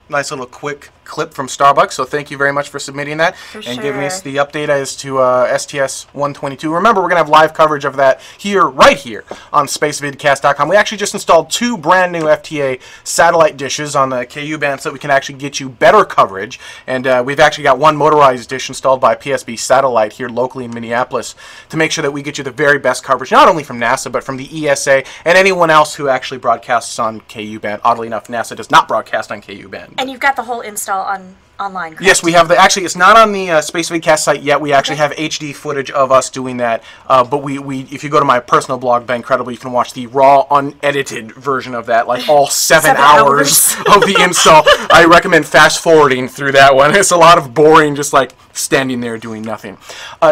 nice little quick clip from Starbucks, so thank you very much for submitting that and giving us the update as to STS-122. Remember, we're going to have live coverage of that right here on spacevidcast.com. We actually just installed 2 brand new FTA satellite dishes on the KU band so that we can actually get you better coverage, and we've actually got 1 motorized dish installed by PSB Satellite here locally in Minneapolis to make sure that we get you the very best coverage, not only from NASA, but from the ESA and anyone else who actually broadcasts on KU band. Oddly enough, NASA does not broadcast on KU band. And you've got the whole install online, correct? Yes, we have actually, it's not on the Space Vidcast site yet. We actually have HD footage of us doing that. But if you go to my personal blog, Bancredible, you can watch the raw, unedited version of that, like all 7 hours of the install. I recommend fast forwarding through that one. It's a lot of boring, just like standing there doing nothing.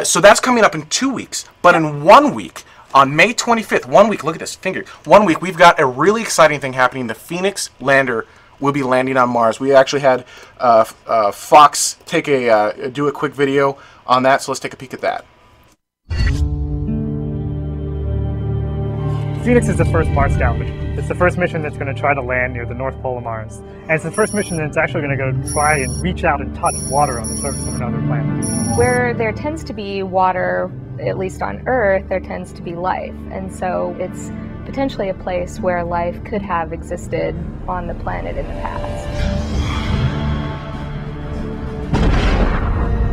So that's coming up in 2 weeks. But in 1 week, on May 25th, 1 week, look at this finger, 1 week, we've got a really exciting thing happening. The Phoenix lander will be landing on Mars. We actually had Fox do a quick video on that, so let's take a peek at that. Phoenix is the first Mars Scout mission. It's the first mission that's going to try to land near the North Pole of Mars. And it's the first mission that's actually going to go try and reach out and touch water on the surface of another planet. Where there tends to be water, at least on Earth, there tends to be life. And so it's potentially a place where life could have existed on the planet in the past.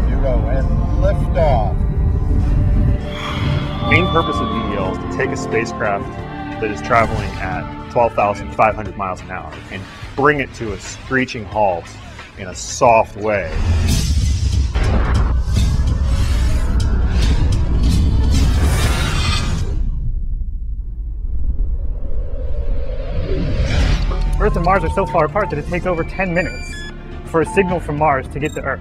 0 and liftoff. The main purpose of DEL is to take a spacecraft that is traveling at 12,500 miles an hour and bring it to a screeching halt in a soft way. Earth and Mars are so far apart that it takes over 10 minutes for a signal from Mars to get to Earth.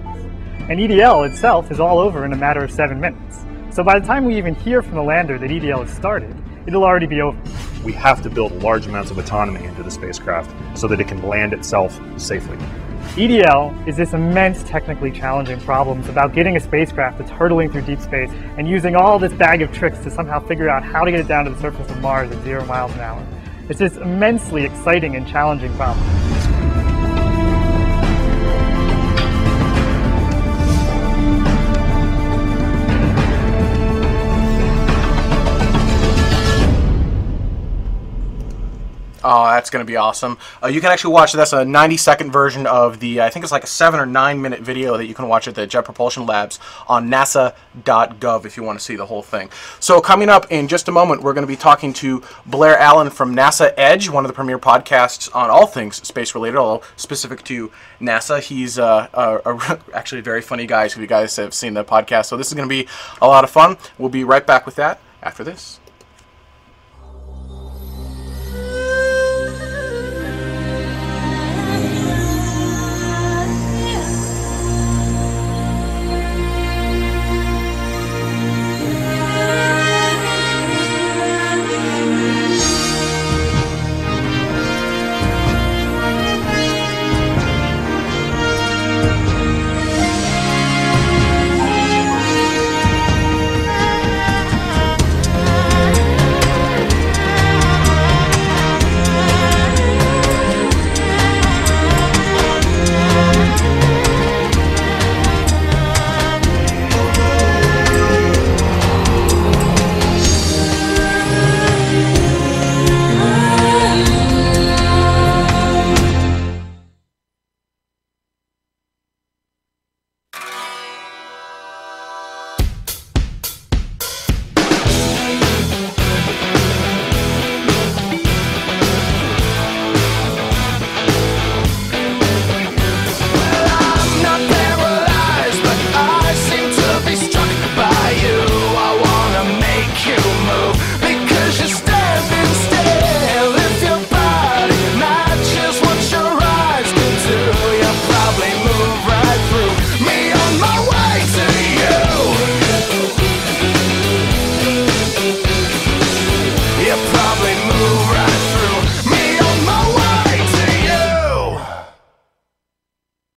And EDL itself is all over in a matter of 7 minutes. So by the time we even hear from the lander that EDL has started, it'll already be over. We have to build large amounts of autonomy into the spacecraft so that it can land itself safely. EDL is this immense technically challenging problem. It's about getting a spacecraft that's hurtling through deep space and using all this bag of tricks to somehow figure out how to get it down to the surface of Mars at 0 miles an hour. It's this immensely exciting and challenging problem. Oh, that's going to be awesome. You can actually watch, that's a 90-second version of the, I think it's like a 7 or 9 minute video that you can watch at the Jet Propulsion Labs on nasa.gov if you want to see the whole thing. So coming up in just a moment, we're going to be talking to Blair Allen from NASA Edge, one of the premier podcasts on all things space-related, although specific to NASA. He's actually a very funny guy, so if you guys have seen the podcast. So this is going to be a lot of fun. We'll be right back with that after this.